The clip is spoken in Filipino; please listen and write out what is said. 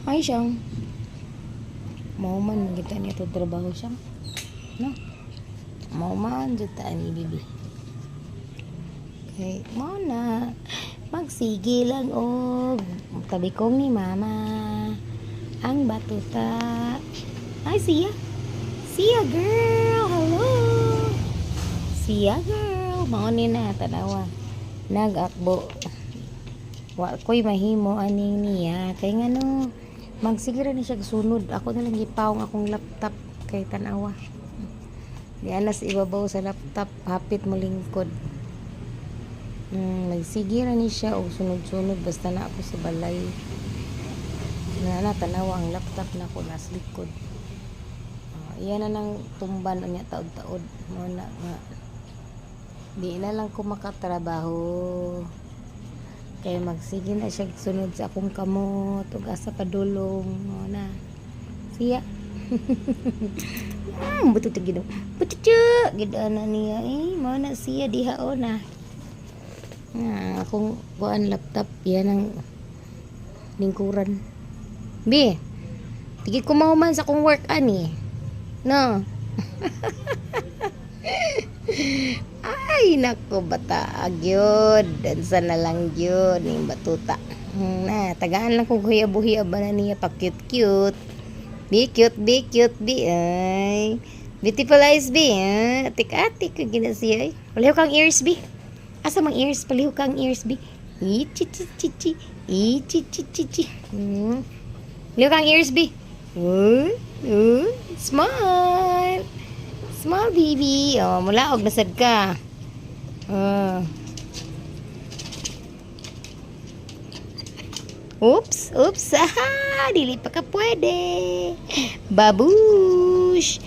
Ay siyang mauman magita niya ito trabaho siyang no mauman juta ni bibi okay mo na magsige lang og tabi kong ni mama ang batuta ay siya girl hello siya girl mao ni na tanawa nagakbo wa ko'y mahimo aning niya kay ngano magsigira ni siya sunod ako na lang gipawong akong laptop kay tanawa di anas ibabaw sa laptop hapit mo lingkod nagsigira ni siya og sunod-sunod basta na ako sa balay na tanawa ang laptop na ko nas likod iyan na nang tumban niya taod-taod mo na nga di na lang ko makatrabaho kaya magsige na siya sunod sa akong kamot ug asa padulong mo na siya buto gido buto gidana niya mo na siya diha na akong kuan laptop yan ang lingkuran bi tigid ko mahuman sa akong work ani no ay nako bata agyod dansa na lang gyud ning batuta na tagaan lang kung huya-buhiya ba na niya pa cute be cute be ay beautiful eyes be atik-atik ka gina siya paliho kang ears be asa mang ears paliho kang ears be ichi paliho kang ears be small baby mulaog na sad ka oops aha dili pa ka pwede babush